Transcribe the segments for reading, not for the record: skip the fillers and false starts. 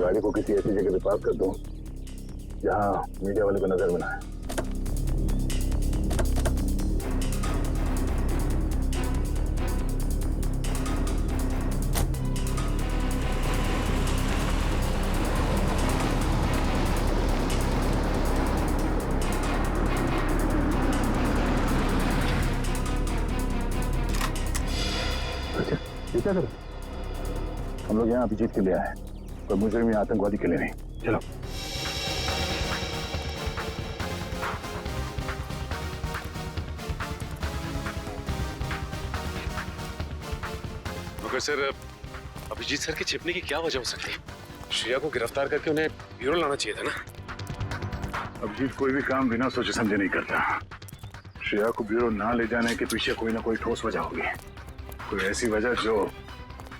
गाड़ी को किसी ऐसी जगह पे पार्क कर दो जहां मीडिया वाले को नजर में ना आए। ये क्या करो? हम लोग यहाँ अभिजीत के लिए आए, कोई मुजरिम या आतंकवादी के लिए नहीं। चलो। मगर सर, अभिजीत सर के छिपने की क्या वजह हो सकती है? श्रेया को गिरफ्तार करके उन्हें ब्यूरो लाना चाहिए था ना। अभिजीत कोई भी काम बिना सोचे समझे नहीं करता। श्रेया को ब्यूरो ना ले जाने के पीछे कोई ना कोई ठोस वजह होगी, कोई ऐसी वजह जो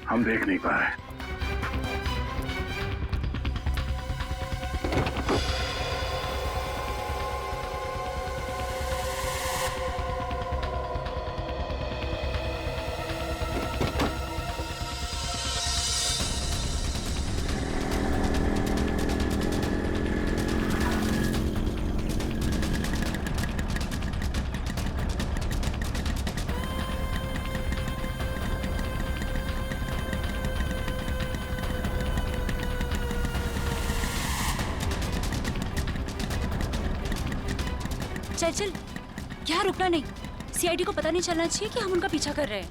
हम देख नहीं पा रहे। चल क्या रुकना नहीं। सीआईडी को पता नहीं चलना चाहिए कि हम उनका पीछा कर रहे हैं।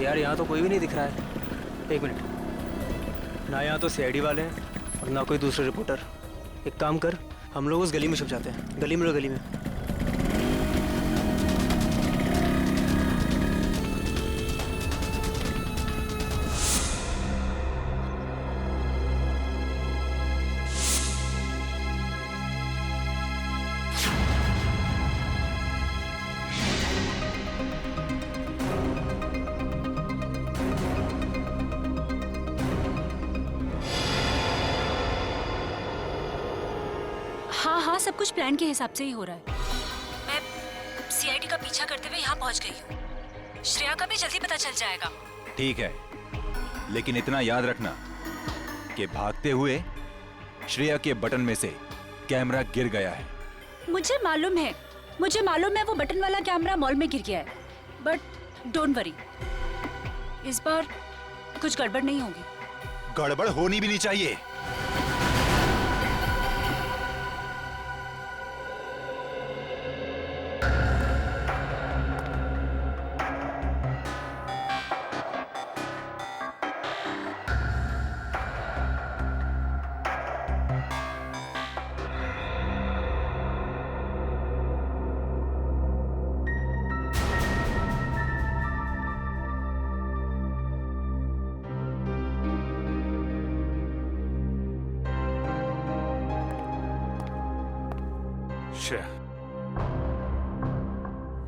यार यहाँ तो कोई भी नहीं दिख रहा है। एक मिनट, ना यहाँ तो सीआईडी वाले हैं और ना कोई दूसरे रिपोर्टर। एक काम कर, हम लोग उस गली में छुप जाते हैं। गली में लो, गली में। हाँ, सब कुछ प्लान के हिसाब से ही हो रहा है। मैं सीआईडी का पीछा करते हुए यहाँ पहुँच गई हूँ। श्रेया का भी जल्दी पता चल जाएगा। ठीक है, लेकिन इतना याद रखना कि भागते हुए श्रेया के बटन में से कैमरा गिर गया है। मुझे मालूम है वो बटन वाला कैमरा मॉल में गिर गया है। बट डोंट वरी, इस बार कुछ गड़बड़ नहीं होगी। गड़बड़ होनी भी नहीं चाहिए। श्रेया,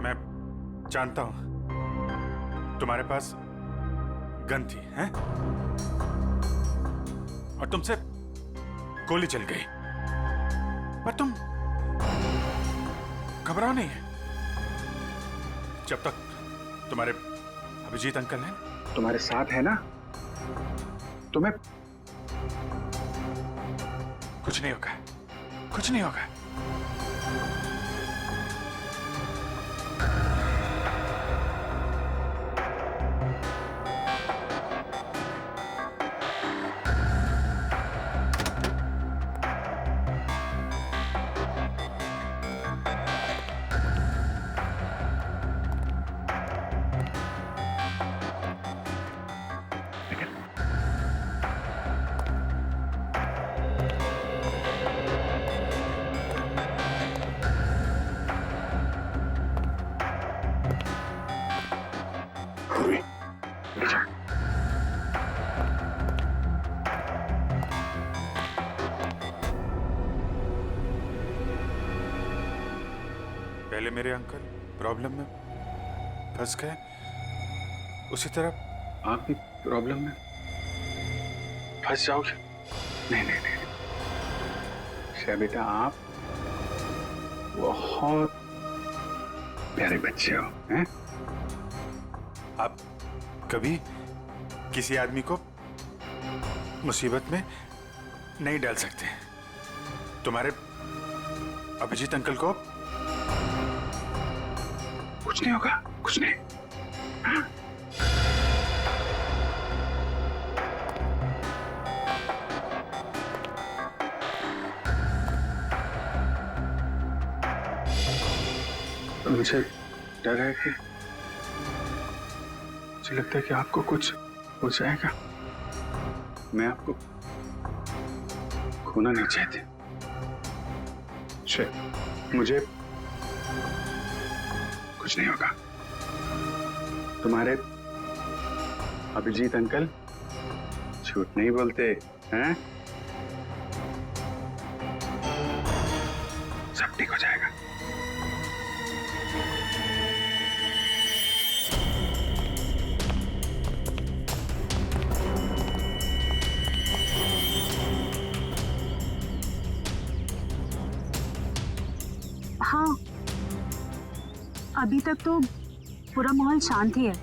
मैं जानता हूं तुम्हारे पास गन थी, हैं? और तुमसे गोली चल गई, पर तुम घबराओ नहीं। जब तक तुम्हारे अभिजीत अंकल हैं, तुम्हारे साथ है ना, तुम्हें कुछ नहीं होगा, कुछ नहीं होगा। पहले मेरे अंकल प्रॉब्लम में फंस गए, उसी तरह आप भी प्रॉब्लम में फंस जाओगे। नहीं नहीं नहीं, श्रेया बेटा, आप बहुत प्यारे बच्चे हो, हैं? आप कभी किसी आदमी को मुसीबत में नहीं डाल सकते। तुम्हारे अभिजीत अंकल को कुछ नहीं होगा, कुछ नहीं। हाँ? मुझे डर है कि मुझे लगता है कि आपको कुछ हो जाएगा। मैं आपको खोना नहीं चाहती। मुझे कुछ नहीं होगा। तुम्हारे अभिजीत अंकल झूठ नहीं बोलते हैं। सब ठीक हो जाएगा। हाँ, अभी तक तो पूरा माहौल शांत ही है,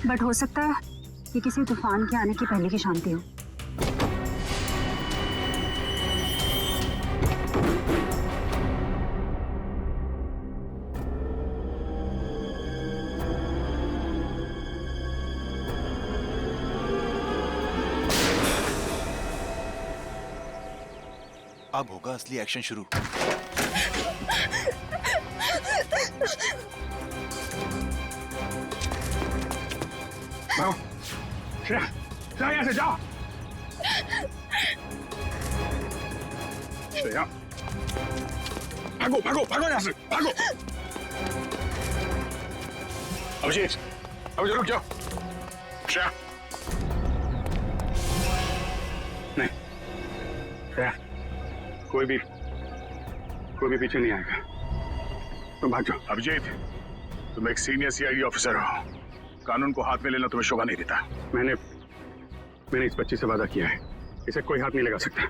बट हो सकता है कि किसी तूफान के आने की पहले की शांति हो। अब होगा असली एक्शन शुरू। भागो, श्रेया, जाओ यहाँ से, जाओ। श्रेया, भागो भागो भागो यहाँ से, भागो। अभिजीत, अभिजीत रुक जाओ। श्रेया, नहीं, श्रेया, कोई भी पीछे नहीं आएगा। तुम भाग जाओ। अभिजीत, तुम एक सीनियर सीआईडी ऑफिसर हो, कानून को हाथ में लेना तुम्हें शोभा नहीं देता। मैंने इस बच्ची से वादा किया है, इसे कोई हाथ नहीं लगा सकता।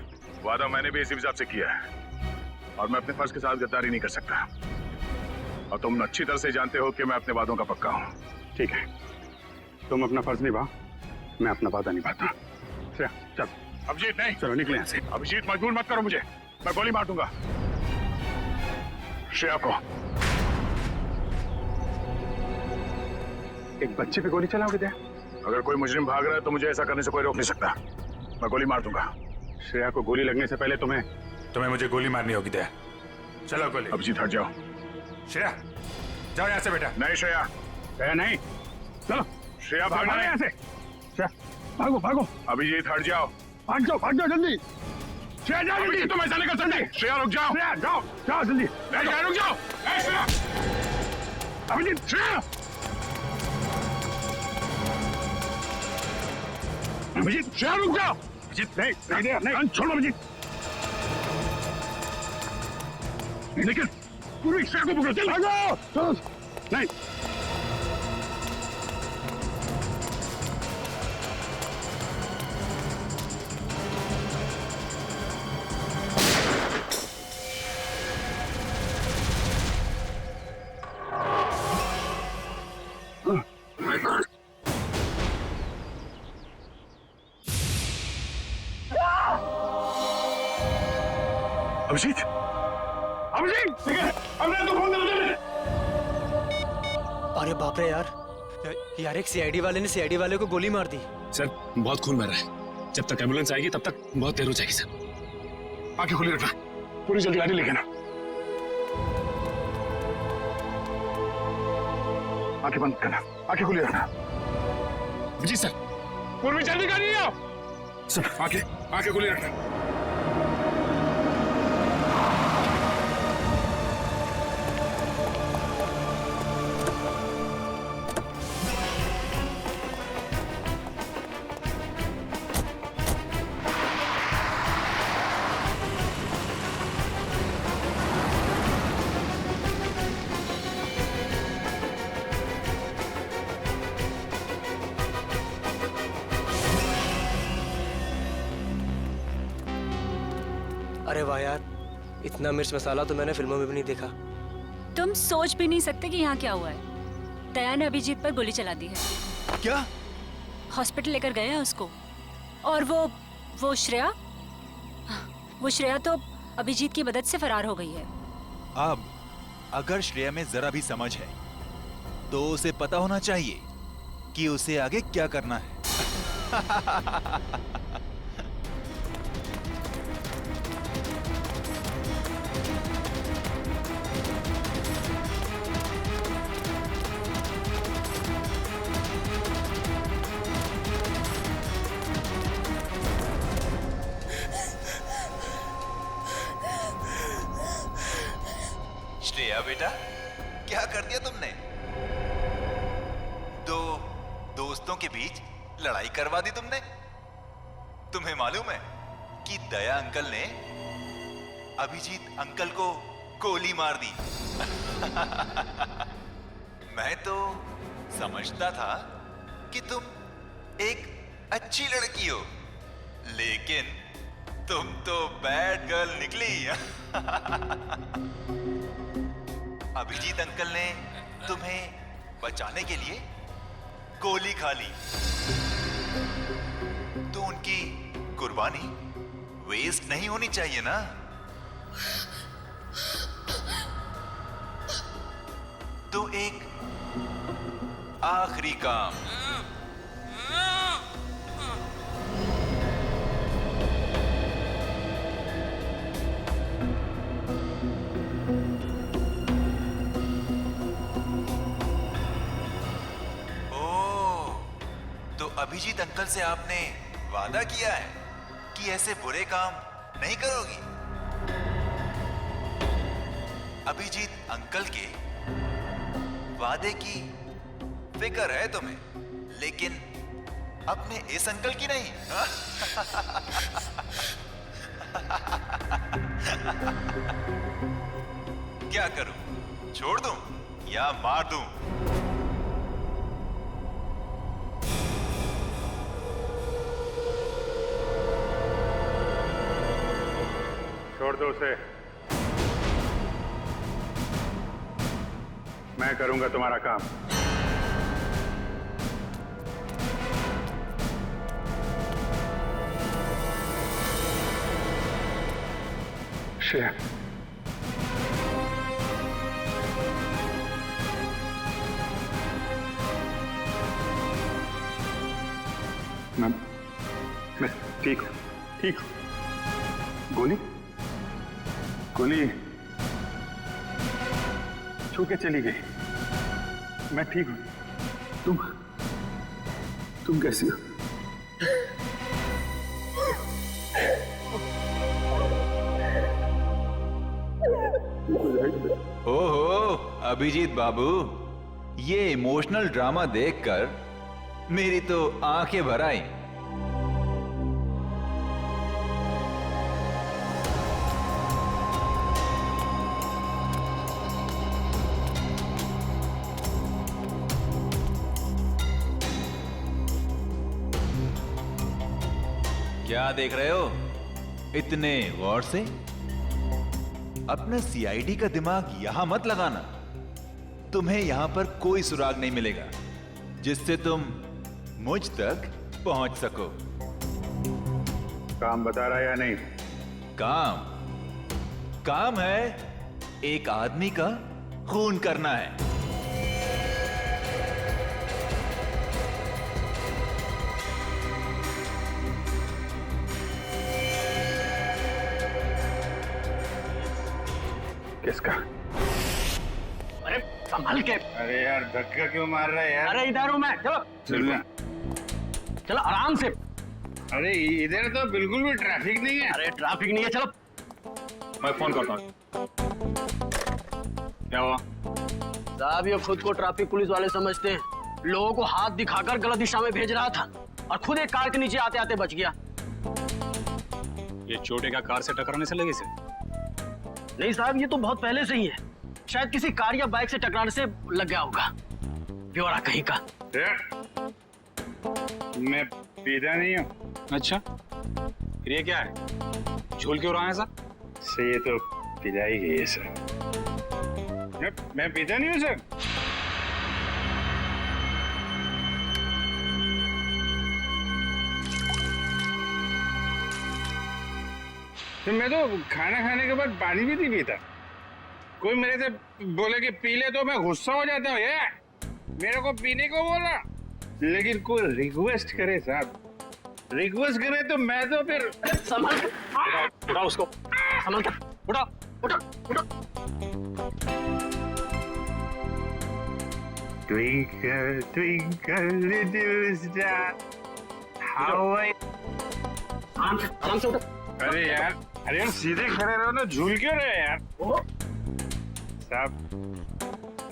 वादा मैंने भी इसी हिसाब से किया है, और मैं अपने फर्ज के साथ गद्दारी नहीं कर सकता। और तुम अच्छी तरह से जानते हो कि मैं अपने वादों का पक्का हूँ। ठीक है, तुम अपना फर्ज निभाओ, मैं अपना वादा निभाता। श्रेया, चल। अभिजीत नहीं, चलो निकले यहाँ से। अभिजीत, मजबूर मत करो मुझे, मैं गोली मार दूंगा श्रेया को। एक बच्चे पे गोली चलाओगे क्या? अगर कोई मुजरिम भाग रहा है तो मुझे ऐसा करने से कोई रोक नहीं सकता। मैं गोली मार दूंगा। श्रेया को गोली लगने से पहले तुम्हें मुझे गोली मारनी होगी। दया, चलो गोली। अभिजीत हट जाओ। श्रेया, जाओ यहाँ से बेटा। नहीं श्रेया, श्रेया नहीं, चलो। श्रेया भागना नहीं यहाँ से। श्रेया, भागो भागो। अभिजीत हट जाओ, भाग जाओ जल्दी। श्रेया जाओ जल्दी, तुम ऐसा नहीं कर सकते। श्रेया रुक जाओ। श्रेया जाओ, जाओ जल्दी। रुक जाओ। अभिजीत, श्रेया। अभिजीत, श्रेया रुक जाओ। अभिजीत नहीं, छोड़ो अभिजीत। लेकिन पूरी श्रेया को पकड़ो, चल भागो। चलो, नहीं। अभिजीत, हमने तो फोन कर। अरे बाप रे यार, एक सीआईडी वाले ने सीआईडी वाले को गोली मार दी। सर, बहुत खून बह रहा है। जब तक एम्बुलेंस आएगी तब तक बहुत देर हो जाएगी सर। आंखें खुली रखना, पूरी जल्दी गाड़ी लेके ना। आंखें बंद करना, आंखें खुली रखना। जी सर। पूर्वी जल्दी गाड़ी आओ। सर, आंखें खुली रखना। अरे वाह यार, इतना मिर्च मसाला तो मैंने फिल्मों में भी नहीं देखा। तुम सोच भी नहीं सकते कि यहाँ क्या हुआ है। दया ने अभिजीत पर गोली चला दी है। क्या? हॉस्पिटल लेकर गए हैं उसको। और वो श्रेया तो अभिजीत की मदद से फरार हो गई है। अब अगर श्रेया में जरा भी समझ है तो उसे पता होना चाहिए कि उसे आगे क्या करना है। श्रेया बेटा, क्या कर दिया तुमने? दो दोस्तों के बीच लड़ाई करवा दी तुमने। तुम्हें मालूम है कि दया अंकल ने अभिजीत अंकल को गोली मार दी। मैं तो समझता था कि तुम एक अच्छी लड़की हो, लेकिन तुम तो बैड गर्ल निकली। अभिजीत अंकल ने तुम्हें बचाने के लिए गोली खा ली, तो उनकी कुर्बानी वेस्ट नहीं होनी चाहिए ना। तो एक आखिरी काम। अभिजीत अंकल से आपने वादा किया है कि ऐसे बुरे काम नहीं करोगी। अभिजीत अंकल के वादे की फिक्र है तुम्हें, लेकिन अपने इस अंकल की नहीं। क्या करूं? छोड़ दूं या मार दूं? छोड़ दो उसे। मैं करूंगा तुम्हारा काम। श्रेया, मैं ठीक हूं, ठीक हूं। गोली छू के चली गई। मैं ठीक हूं। तुम कैसी हो? ओहो अभिजीत बाबू, ये इमोशनल ड्रामा देखकर मेरी तो आंखें भर आई। क्या देख रहे हो इतने गौर से? अपने सीआईडी का दिमाग यहां मत लगाना। तुम्हें यहां पर कोई सुराग नहीं मिलेगा जिससे तुम मुझ तक पहुंच सको। काम बता रहा है या नहीं? काम है एक आदमी का खून करना है। किसका? अरे संभल के। अरे यार धक्का क्यों मार रहा है यार? अरे इधर हूं मैं। चलो चलो आराम से। अरे इधर तो बिल्कुल भी ट्रैफिक नहीं है। अरे ट्रैफिक नहीं है, चलो। मैं फोन करता हूँ। क्या हुआ? साहब ये खुद को ट्रैफिक पुलिस वाले समझते हैं। लोगों को हाथ दिखाकर गलत दिशा में भेज रहा था और खुद एक कार के नीचे आते आते बच गया। ये चोटे का कार से टकराने से लगे से? नहीं साहब, ये तो बहुत पहले से ही है। शायद किसी कार या बाइक से टकराने से लग गया होगा। ब्यौरा कहीं का। मैं पीता नहीं हूँ। अच्छा, फिर ये क्या है? झूल क्यों रहा है सर? से ये तो पिला ही गई है सर। मैं पीता नहीं हूँ सर। तो मैं तो खाना खाने के बाद पानी भी नहीं पीता। कोई मेरे से बोले कि पी ले तो मैं गुस्सा हो जाता हूँ। ये मेरे को पीने को बोला, लेकिन कोई रिक्वेस्ट करे साहब, रिक्वेस्ट करे तो मैं तो फिर संभाल के उठा उसको, संभाल के उठा उठा उठा। Twinkle, twinkle, little star, how I... आराम से उठा। अरे यार सीधे खड़े रहो ना, झूल क्यों रहे यार? साहब,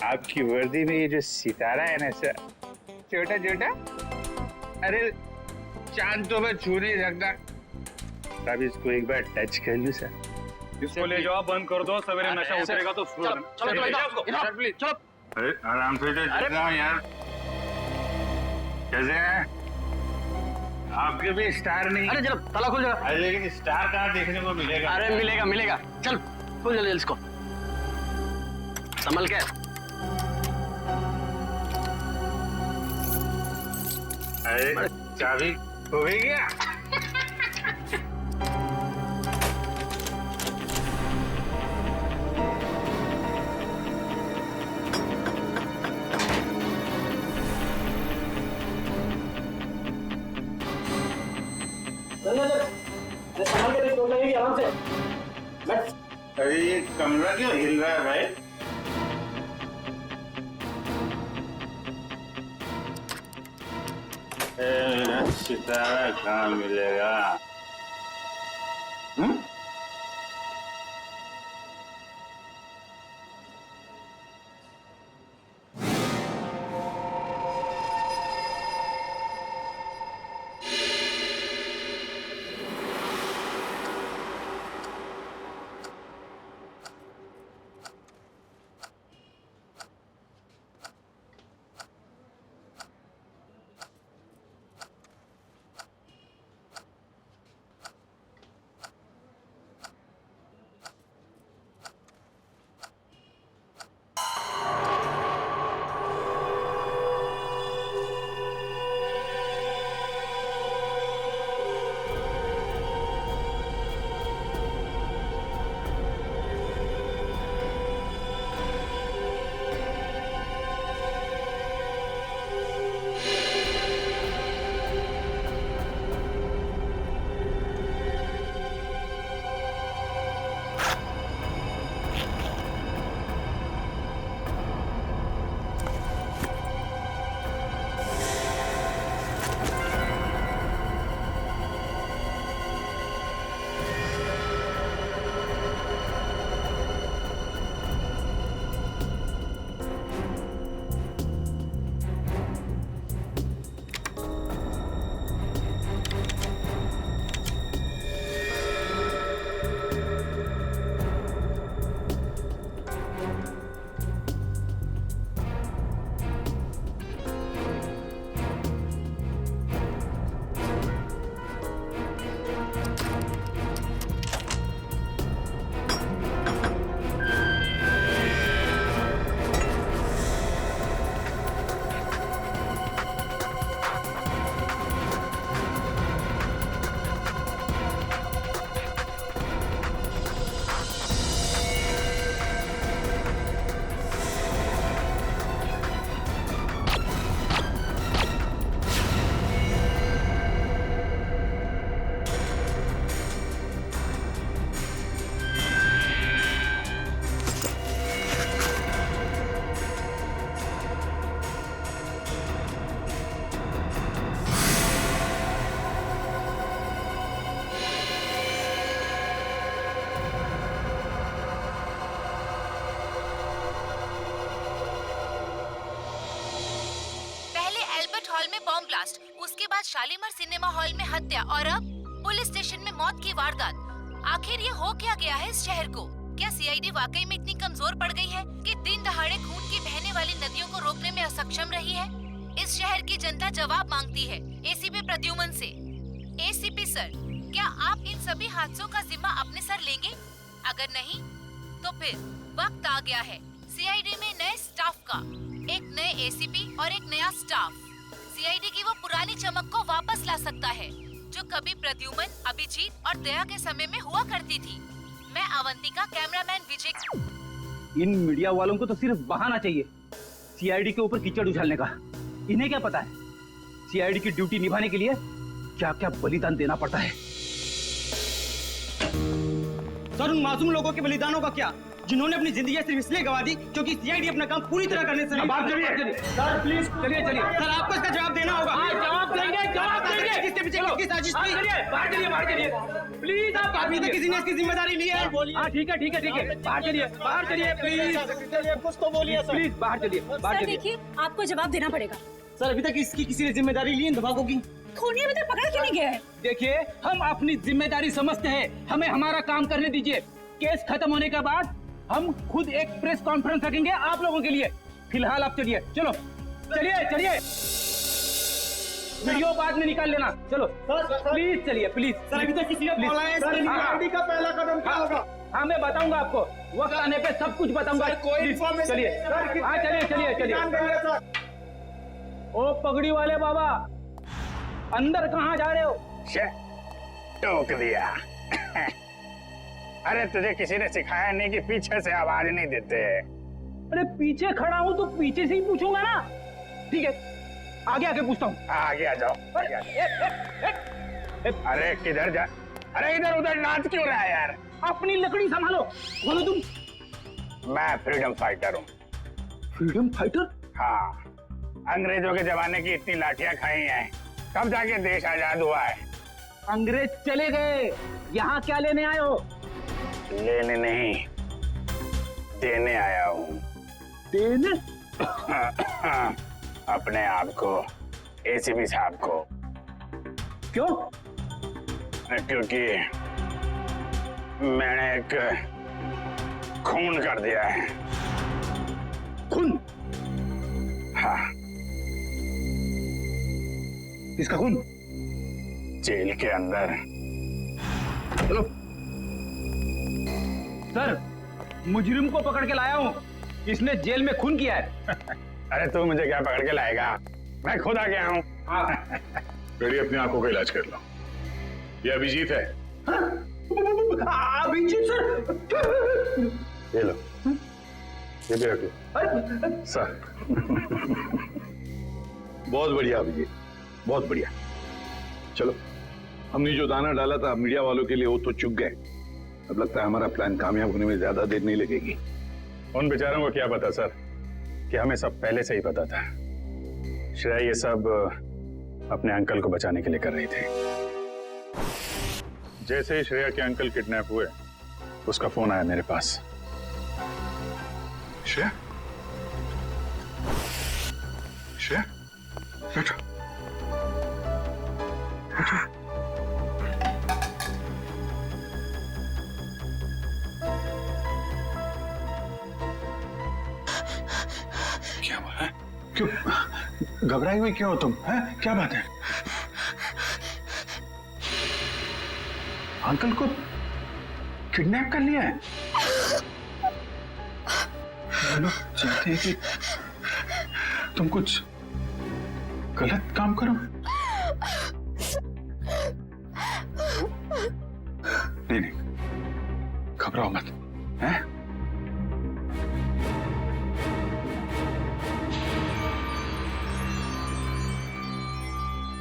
आपकी वर्दी में ये जो सितारा है ना सर, छोटा छोटा, अरे चांद तो मैं छू नहीं सकता। साहब इसको एक बार टच कर लूं सर। इसको ले जाओ, बंद कर दो, सवेरे नशा उतरेगा तो चलो। अरे आराम से यार, कैसे हैं? आपके भी स्टार नहीं। अरे चलो ताला खुल जाएगा। अरे लेकिन स्टार कहाँ देखने को मिलेगा? अरे मिलेगा। चल खुल जल्दी इसको, संभल के। अरे चाबी खो गई क्या? अरे ये कमरा क्यों हिल रहा है भाई? सितारा कहाँ मिलेगा? ब्लास्ट, उसके बाद शालीमार सिनेमा हॉल में हत्या और अब पुलिस स्टेशन में मौत की वारदात। आखिर ये हो क्या गया है इस शहर को? क्या सीआईडी वाकई में इतनी कमजोर पड़ गई है कि दिन दहाड़े खून की बहने वाली नदियों को रोकने में असक्षम रही है? इस शहर की जनता जवाब मांगती है एसीपी प्रद्युमन से। एसीपी सर, क्या आप इन सभी हादसों का जिम्मा अपने सर लेंगे? अगर नहीं तो फिर वक्त आ गया है सीआईडी में नए स्टाफ का, एक नए एसीपी और एक नया स्टाफ। सीआईडी की वो पुरानी चमक को वापस ला सकता है जो कभी प्रद्युमन, अभिजीत और दया के समय में हुआ करती थी। मैं अवंतिका, कैमरामैन विजय। इन मीडिया वालों को तो सिर्फ बहाना चाहिए सीआईडी के ऊपर कीचड़ उछालने का। इन्हें क्या पता है सीआईडी की ड्यूटी निभाने के लिए क्या क्या बलिदान देना पड़ता है। सर, उन मासूम लोगों के बलिदानों का क्या, जिन्होंने अपनी जिंदगी सिर्फ इसलिए गवा दी क्योंकि सीआईडी अपना काम पूरी तरह करने से। बात चलिए सर, प्लीज चलिए सर, आपको इसका जवाब देना होगा। जवाब देंगे किसके पीछे किसकी साजिश थी। बाहर चलिए प्लीज। आप अभी तक किसी ने इसकी जिम्मेदारी ली है। हाँ ठीक है बाहर चलिए प्लीज। कुछ तो बोलिए सर, प्लीज बाहर चलिए। देखिए, आपको जवाब देना पड़ेगा। सर, अभी तक इसकी किसी ने जिम्मेदारी ली इन धमाकों की? खूनी अभी तक पकड़ा क्यों नहीं गया है? देखिए, हम अपनी जिम्मेदारी समझते हैं, हमें हमारा काम करने दीजिए। केस खत्म होने के बाद हम खुद एक प्रेस कॉन्फ्रेंस रखेंगे आप लोगों के लिए। फिलहाल आप चलिए। चलिए वीडियो बाद में निकाल लेना। चलो प्लीज चलिए प्लीज। सर, अभी तक किसी ने बोला है सर, सीआईडी का पहला कदम क्या होगा? हाँ, मैं बताऊंगा आपको, वक्त आने पे सब कुछ बताऊंगा। कोई चलिए। हाँ चलिए। ओ पगड़ी वाले बाबा, अंदर कहाँ जा रहे हो? टोक दिया। अरे तुझे किसी ने सिखाया नहीं कि पीछे से आवाज नहीं देते। अरे पीछे खड़ा हूँ तो पीछे से ही पूछूंगा ना। ठीक है, आगे पूछता हूँ। आगे आ जाओ। अरे किधर जा? अरे इधर उधर नाच क्यों रहा है यार? अपनी लकड़ी संभालो। बोलो तुम। मैं फ्रीडम फाइटर हूँ। Freedom fighter? हाँ, अंग्रेजों के जमाने की इतनी लाठियां खाई हैं, कब जाके देश आजाद हुआ है। अंग्रेज चले गए, यहाँ क्या लेने आए हो? लेने नहीं, देने आया हूँ। देने? अपने आप को, एसीपी साहब को। क्यों? क्योंकि मैंने एक खून कर दिया है। खून? हाँ। किसका खून? जेल के अंदर। चलो सर, मुजरिम को पकड़ के लाया हूँ, इसने जेल में खून किया है। अरे तू मुझे क्या पकड़ के लाएगा, मैं खुद आ गया हूँ। बेटी, अपनी आंखों का इलाज कर लो। ये अभिजीत है। अभिजीत सर? ये लो, ये भी रखो सर। बहुत बढ़िया अभिजीत, बहुत बढ़िया। चलो, हमने जो दाना डाला था मीडिया वालों के लिए वो तो चुग गए। अब लगता है हमारा प्लान कामयाब होने में ज्यादा देर नहीं लगेगी। उन बेचारों को क्या पता सर कि हमें सब पहले से ही पता था। श्रेया ये सब अपने अंकल को बचाने के लिए कर रही थी। जैसे ही श्रेया के अंकल किडनैप हुए, उसका फोन आया मेरे पास। श्रेया, श्रेया, बेटा, क्या हुआ है? क्यों घबराई हुई क्यों हो तुम? हैं? क्या बात है? अंकल को किडनैप कर लिया है? लोग चाहते हैं कि तुम कुछ गलत काम करो। नहीं, घबराओ मत। हैं?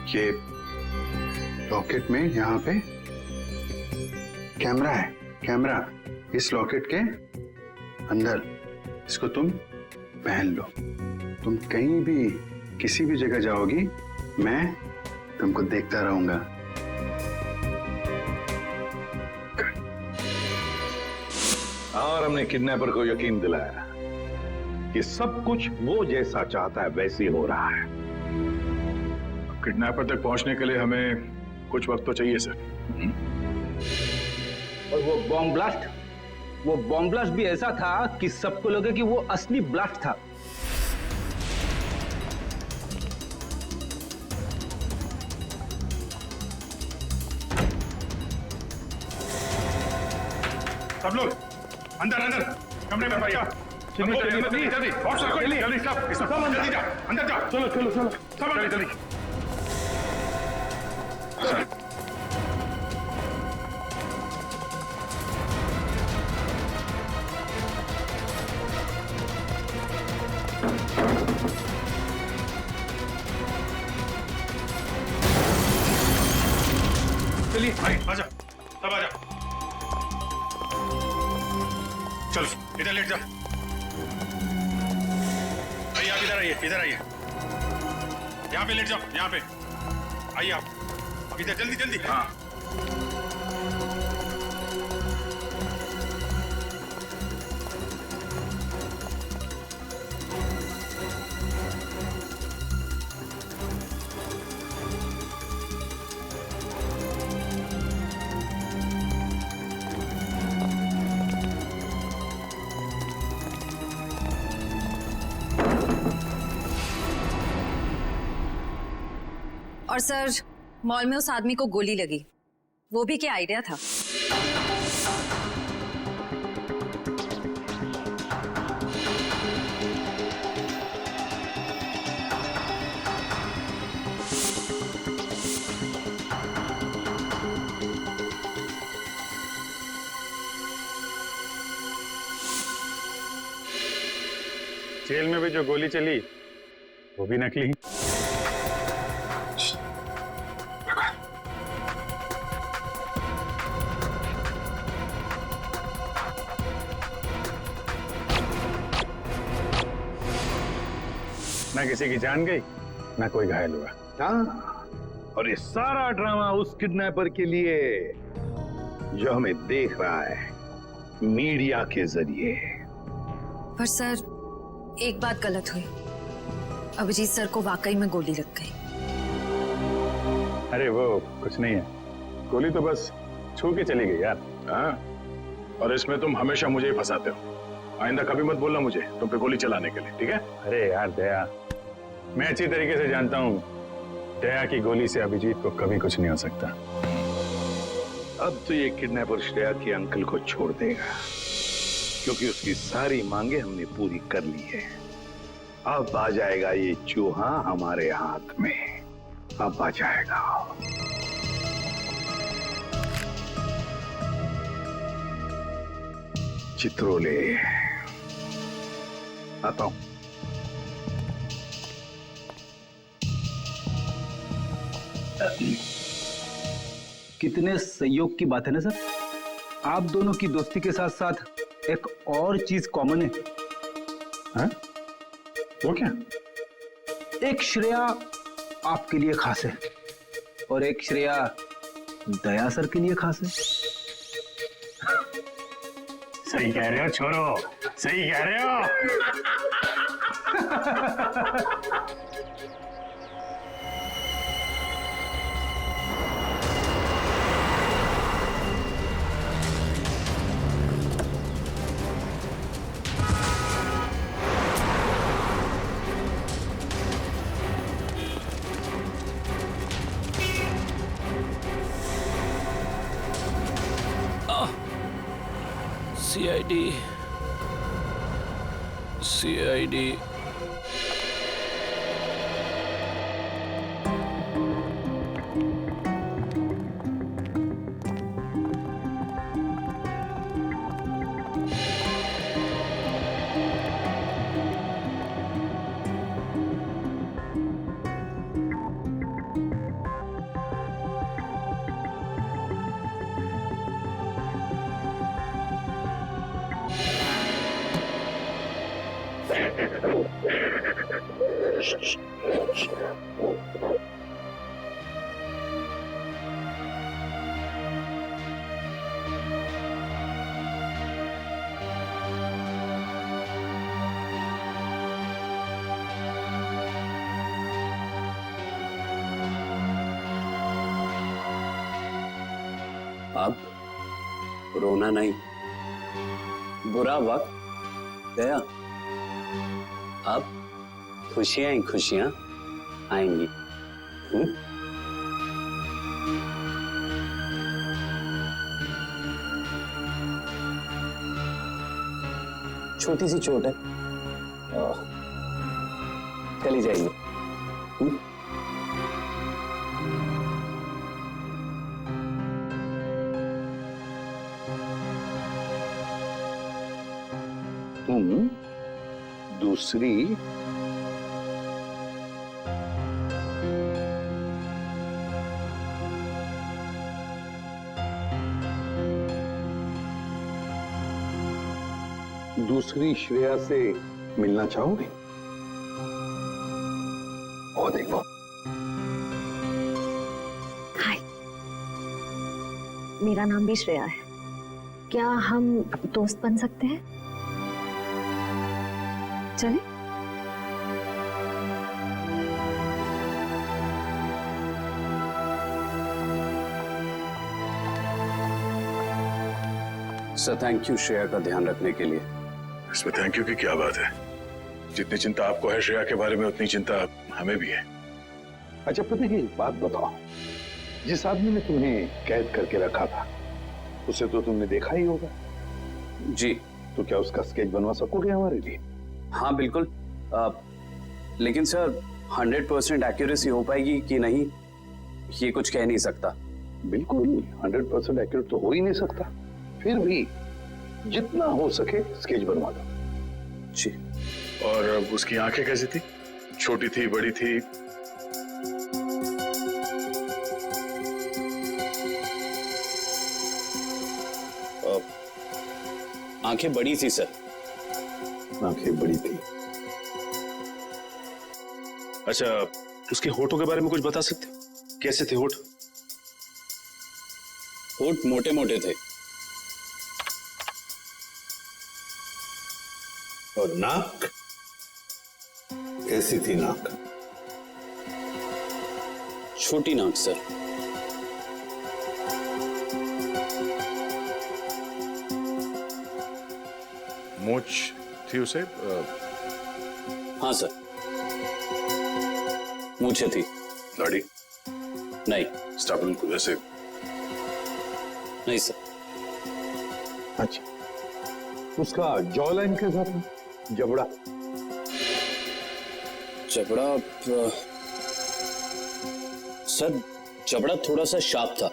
ये लॉकेट में यहाँ पे कैमरा है। कैमरा इस लॉकेट के अंदर, इसको तुम पहन लो। तुम कहीं भी किसी भी जगह जाओगी, मैं तुमको देखता रहूंगा। और हमने किडनैपर को यकीन दिलाया कि सब कुछ वो जैसा चाहता है वैसे ही हो रहा है। किडनैपर तक पहुंचने के लिए हमें कुछ वक्त तो चाहिए सर। और वो बॉम्ब ब्लास्ट भी ऐसा था कि सबको लगे कि वो असली ब्लास्ट था। सब लोग अंदर अंदर कमरे में भैया जल्दी जल्दी जल्दी और सब जल्दी जल्दी सब जल्दी जा अंदर जा चलो चलो चलो सब जल्दी जल्दी चलिए भाई आजा सब आजा चलो इधर लेट जा भाई आप इधर आइए यहाँ पे लेट जाओ यहाँ पे आइए आप इधर जल्दी जल्दी हाँ और सर मॉल में उस आदमी को गोली लगी, वो भी क्या आइडिया था? जेल में भी जो गोली चली वो भी नकली। ना किसी की जान गई ना कोई घायल हुआ। हाँ, और ये सारा ड्रामा उस किडनैपर के लिए जो हमें देख रहा है मीडिया के जरिए। पर सर एक बात गलत हुई, अभिजीत सर को वाकई में गोली लग गई। अरे वो कुछ नहीं है, गोली तो बस छू के चली गई यार। हाँ, और इसमें तुम हमेशा मुझे ही फंसाते हो। आइंदा कभी मत बोलना मुझे तुम पे गोली चलाने के लिए, ठीक है? अरे यार दया, मैं अच्छी तरीके से जानता हूँ दया की गोली से अभिजीत को कभी कुछ नहीं हो सकता। अब तो ये किडनैपर श्रेया के अंकल को छोड़ देगा, क्योंकि उसकी सारी मांगे हमने पूरी कर ली है। अब आ जाएगा ये चूहा हमारे हाथ में, अब आ जाएगा। चित्रोले आता हूं। कितने संयोग की बात है ना सर, आप दोनों की दोस्ती के साथ साथ एक और चीज कॉमन है। हाँ? वो क्या? एक श्रेया आपके लिए खास है और एक श्रेया दया सर के लिए खास है। सही कह रहे हो छोरो, सही कह रहे हो। सीआईडी अब रोना नहीं, बुरा वक्त गया, अब खुशियां ही खुशियां आएंगी। छोटी सी चोट है, चली जाएगी। तुम दूसरी दूसरी श्रेया से मिलना चाहोगे? और देखो, हाय, मेरा नाम भी श्रेया है। क्या हम दोस्त बन सकते हैं? चले? सर थैंक यू श्रेया का ध्यान रखने के लिए। इसमें थैंक यू की क्या बात है? जितनी चिंता आपको है श्रेया के बारे में, उतनी चिंता हमें भी है। अच्छा पता है, एक बात बताओ, जिस आदमी ने तुम्हें कैद करके रखा था उसे तो तुमने देखा ही होगा। जी। तो क्या उसका स्केच बनवा सकोगे हमारे लिए? हाँ बिल्कुल, लेकिन सर 100% एक्यूरेसी हो पाएगी कि नहीं, ये कुछ कह नहीं सकता। बिल्कुल 100% एक्यूरेट तो हो ही नहीं सकता, फिर भी जितना हो सके स्केच बनवा दो। जी। और उसकी आंखें कैसी थी? छोटी थी, बड़ी थी? आंखें बड़ी थी सर। आंखें बड़ी थी। अच्छा, उसके होठों के बारे में कुछ बता सकते? कैसे थे होठ? होठ मोटे मोटे थे। और नाक कैसी थी? नाक छोटी नाक सर। मूंछ थी उसे? हाँ सर, मूछें थी। दाढ़ी? नहीं। स्टाबल को जैसे? नहीं सर। अच्छा, उसका जॉ लाइन कैसा था? जबड़ा? जबड़ा सर, जबड़ा थोड़ा सा शार्प था।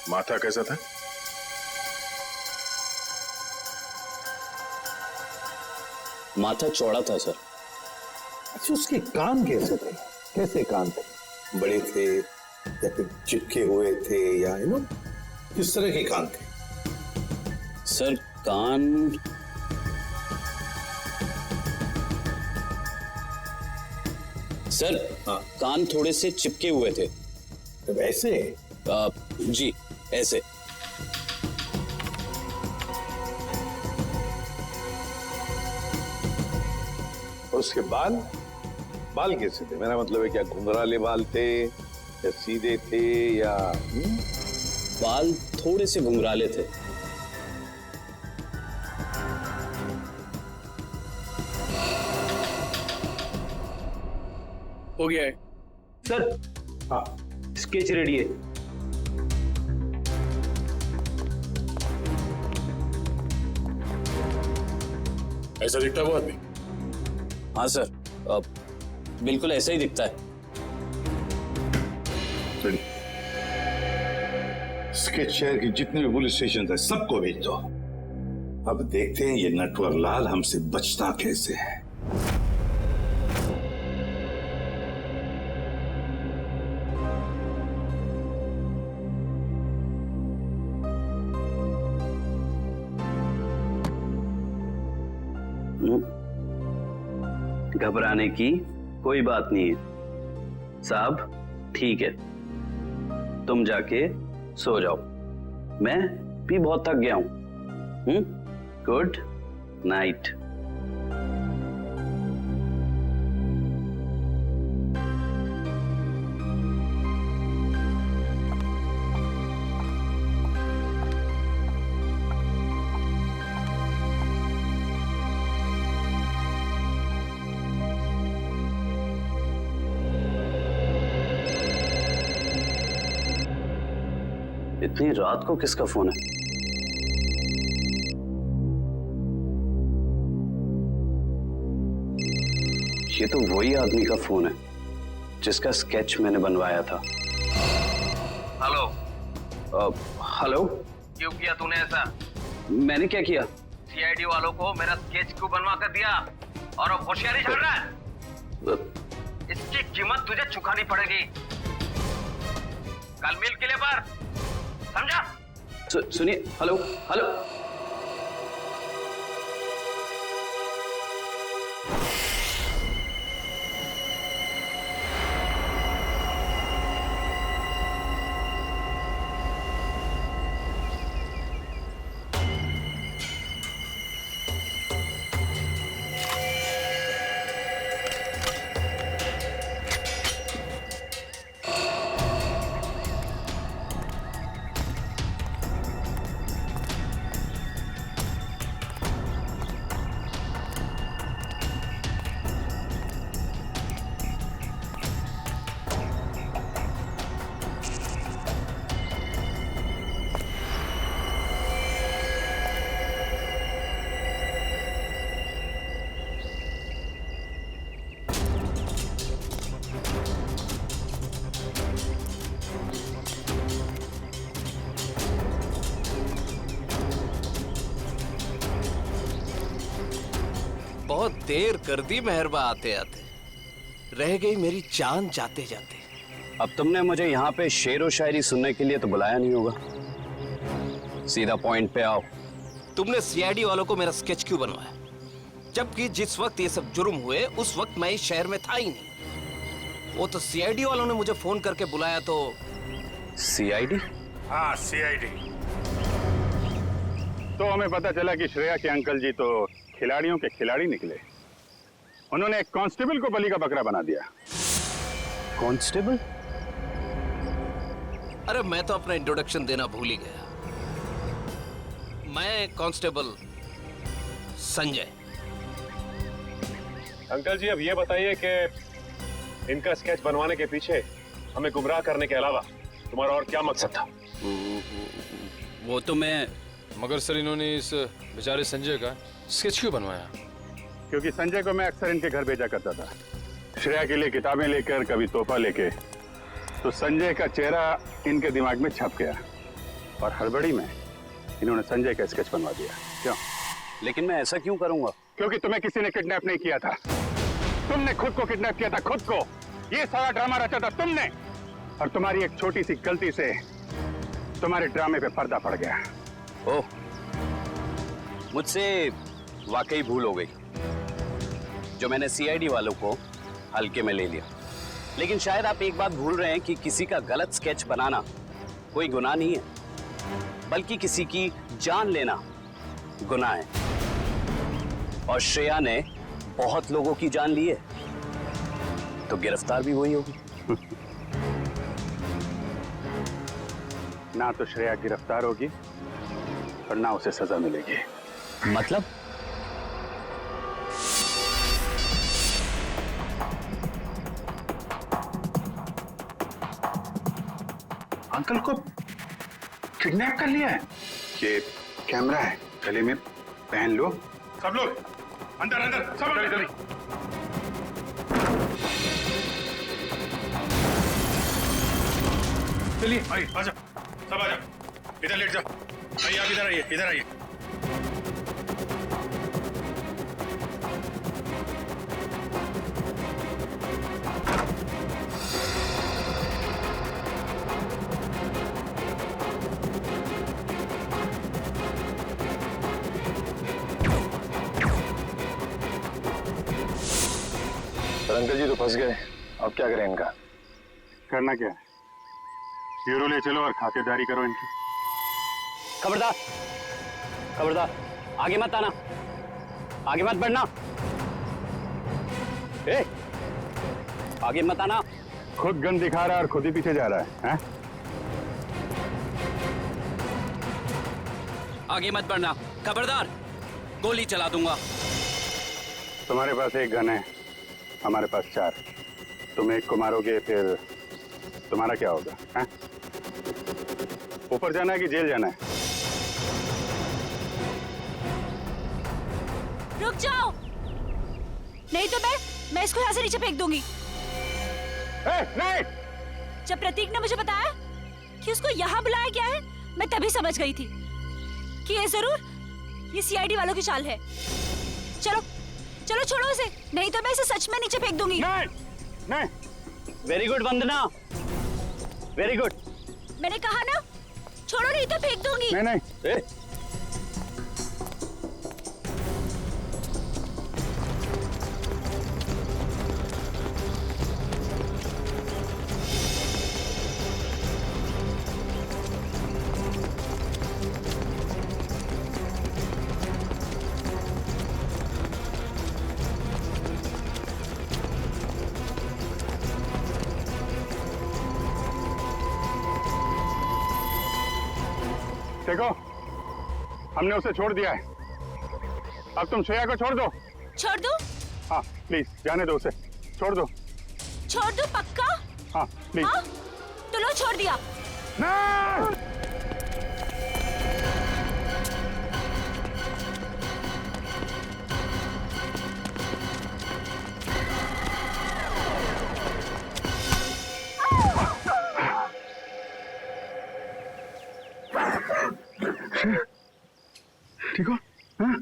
माथा कैसा था? माथा चौड़ा था सर। अच्छा, उसके कान कैसे थे? कैसे कान थे? बड़े थे या फिर चिपके हुए थे, या यू नो किस तरह के कान थे? सर कान सर, हाँ। कान थोड़े से चिपके हुए थे। वैसे? जी ऐसे। और उसके बाल? बाल कैसे थे? मेरा मतलब है, क्या घुंघराले बाल थे या सीधे थे, या बाल थोड़े से घुंघराले थे। हो गया है सर। हाँ, स्केच रेडी है। ऐसा दिखता है वो आदमी? हाँ सर, बिल्कुल ऐसा ही दिखता है। स्केच शहर के जितने भी पुलिस स्टेशन है सबको भेज दो। अब देखते हैं ये नटवर लाल हमसे बचता कैसे है। घबराने की कोई बात नहीं है साहब, ठीक है, तुम जाके सो जाओ, मैं भी बहुत थक गया हूं। Good night. इतनी रात को किसका फोन है? ये तो वही आदमी का फोन है जिसका स्केच मैंने बनवाया था। हेलो। हेलो। क्यों किया तूने ऐसा? मैंने क्या किया? सीआईडी वालों को मेरा स्केच क्यों बनवा कर दिया? और अब होशियारी चल रहा है? इसकी कीमत तुझे चुकानी पड़ेगी। कल मिल किले पर, समझा? सुनिए। Hello hello. बहुत देर कर दी मेहरबा आते आते, रह गई मेरी जान जाते जाते। अब तुमने मुझे यहाँ पे शेर व शायरी सुनने के लिए तो बुलाया नहीं होगा, सीधा पॉइंट पे आओ। तुमने सीआईडी वालों को मेरा स्केच क्यों बनवाया? जबकि जिस वक्त ये सब जुर्म हुए उस वक्त मैं इस शहर में था ही नहीं। वो तो सीआईडी वालों ने मुझे फोन करके बुलाया तो। सीआईडी? हाँ, सीआईडी। तो हमें पता चला कि श्रेया के अंकल जी तो खिलाड़ियों के खिलाड़ी निकले। उन्होंने एक कांस्टेबल को बलि का बकरा बना दिया। कांस्टेबल? अरे मैं तो अपना इंट्रोडक्शन देना भूल ही गया। मैं कांस्टेबल संजय। अंकल जी अब ये बताइए कि इनका स्केच बनवाने के पीछे हमें गुमराह करने के अलावा तुम्हारा और क्या मकसद था? वो तो मैं, मगर सर इन्होंने इस बेचारे संजय का स्केच क्यों बनवाया? क्योंकि संजय को मैं अक्सर इनके घर भेजा करता था, श्रेया के लिए किताबें लेकर, कभी तोहफा लेके। तो संजय का चेहरा इनके दिमाग में छप गया और हड़बड़ी में इन्होंने संजय का स्केच बनवा दिया। क्यों? लेकिन मैं ऐसा क्यों करूंगा? क्योंकि तुम्हें किसी ने किडनैप नहीं किया था, तुमने खुद को किडनैप किया था, खुद को। ये सारा ड्रामा रचा था तुमने, और तुम्हारी एक छोटी सी गलती से तुम्हारे ड्रामे पे पर्दा पड़ गया। ओह, मुझसे वाकई भूल हो गई जो मैंने सीआईडी वालों को हल्के में ले लिया। लेकिन शायद आप एक बात भूल रहे हैं कि किसी का गलत स्केच बनाना कोई गुनाह नहीं है, बल्कि किसी की जान लेना गुनाह है। और श्रेया ने बहुत लोगों की जान ली है, तो गिरफ्तार भी वही होगी। ना तो श्रेया गिरफ्तार होगी और ना उसे सजा मिलेगी। मतलब? अंकल को किडनैप कर लिया है। ये कैमरा है, गले में पहन लो। सब लोग अंदर अंदर, सब लोग जल्दी। चलिए भाई, आ जाओ, सब आ जाओ, इधर लेट जाओ। आइए, आप इधर आइए, इधर आइए। अंकल जी तो फंस गए, अब क्या करें इनका? करना क्या है? ब्यूरो ले चलो और खातेदारी करो इनकी। खबरदार, खबरदार, आगे मत आना, आगे मत बढ़ना। ए, आगे मत आना। खुद गन दिखा रहा है और खुद ही पीछे जा रहा है, हैं? आगे मत बढ़ना, खबरदार, गोली चला दूंगा। तुम्हारे पास एक गन है, हमारे पास 4। तुम एक को मारोगे, फिर तुम्हारा क्या होगा? हैं? ऊपर जाना है कि जेल जाना है? रुक जाओ, नहीं तो मैं इसको यहाँ से नीचे फेंक दूंगी। नहीं। जब प्रतीक ने मुझे बताया कि उसको यहाँ बुलाया गया है, मैं तभी समझ गई थी कि ये सीआईडी वालों की चाल है। चलो चलो छोड़ो उसे, नहीं तो मैं इसे सच में नीचे फेंक दूंगी। नहीं। वेरी गुड वंदना, वेरी गुड। मैंने कहा ना, छोड़ो नहीं तो फेंक दूंगी। नहीं। देखो, हमने उसे छोड़ दिया है, अब तुम श्रेया को छोड़ दो। छोड़ दो? हाँ प्लीज, जाने दो उसे, छोड़ दो। छोड़ दो पक्का? हाँ प्लीज। हाँ? तो लो, छोड़ दिया। नहीं! ठीक हो? हाँ?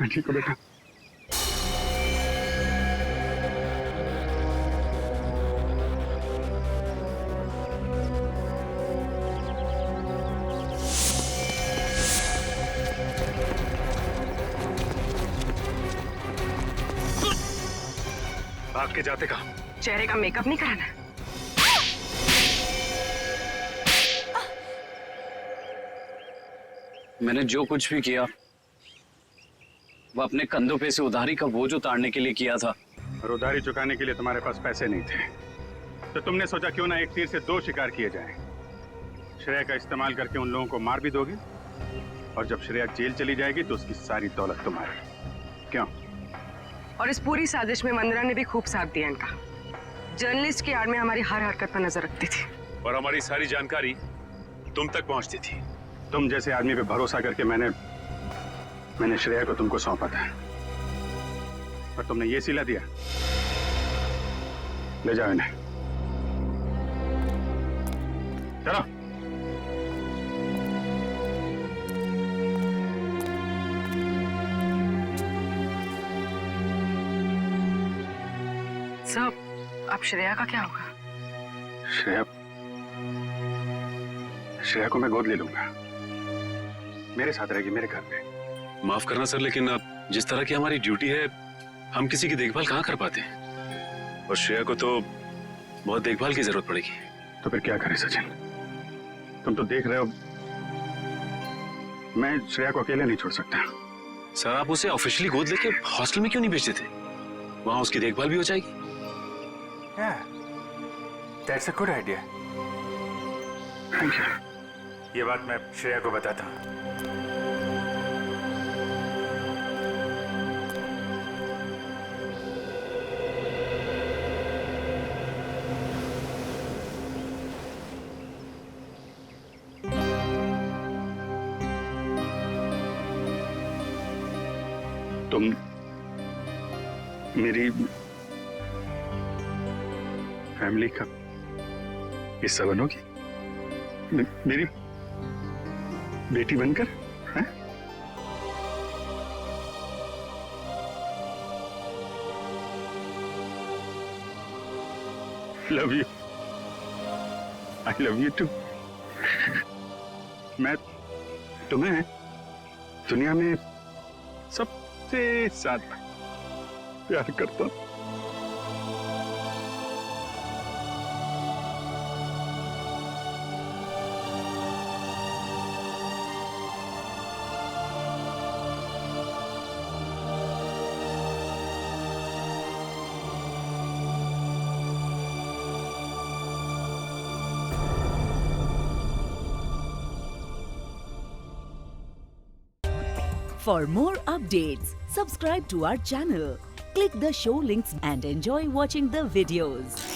मैं ठीक हूँ बेटा। भाग के जाते कहाँ? चेहरे का मेकअप नहीं कराना? मैंने जो कुछ भी किया वो अपने कंधों पे से उधारी का बोझ उतारने के लिए किया था। और उधारी चुकाने के लिए तुम्हारे पास पैसे नहीं थे, तो तुमने सोचा क्यों ना एक तीर से दो शिकार किए जाएं। श्रेया का इस्तेमाल करके उन लोगों को मार भी दोगे, और जब श्रेया जेल चली जाएगी तो उसकी सारी दौलत तुम्हारी। क्यों? और इस पूरी साजिश में वंदना ने भी खूब साथ दिया इनका। जर्नलिस्ट की आड़ में हमारी हर हरकत पर नजर रखती थी, और हमारी सारी जानकारी तुम तक पहुंचती थी। तुम जैसे आदमी पे भरोसा करके मैंने श्रेया को तुमको सौंपा था, और तुमने ये सिला दिया। ले जाओ इन्हें, चलो। सब अब श्रेया का क्या होगा? श्रेया को मैं गोद ले लूंगा, मेरे साथ रहेगी मेरे घर पे। माफ करना सर, लेकिन अब जिस तरह की हमारी ड्यूटी है, हम किसी की देखभाल कहाँ कर पाते हैं, और श्रेया को तो बहुत देखभाल की जरूरत पड़ेगी। तो फिर क्या करें सचिन? तुम तो देख रहे हो, मैं श्रेया को अकेले नहीं छोड़ सकता। सर, आप उसे ऑफिशियली गोद लेके हॉस्टल में क्यों नहीं भेजते थे? वहां उसकी देखभाल भी हो जाएगी। That's a good idea. Thank you. ये बात मैं श्रेया को बताता हूँ। तुम मेरी फैमिली का हिस्सा बनोगी, मेरी बेटी बनकर, हैं? Love you, I love you too. मैं तुम्हें दुनिया में सबसे ज्यादा प्यार करता हूं। For more updates, subscribe to our channel, click the show links and enjoy watching the videos.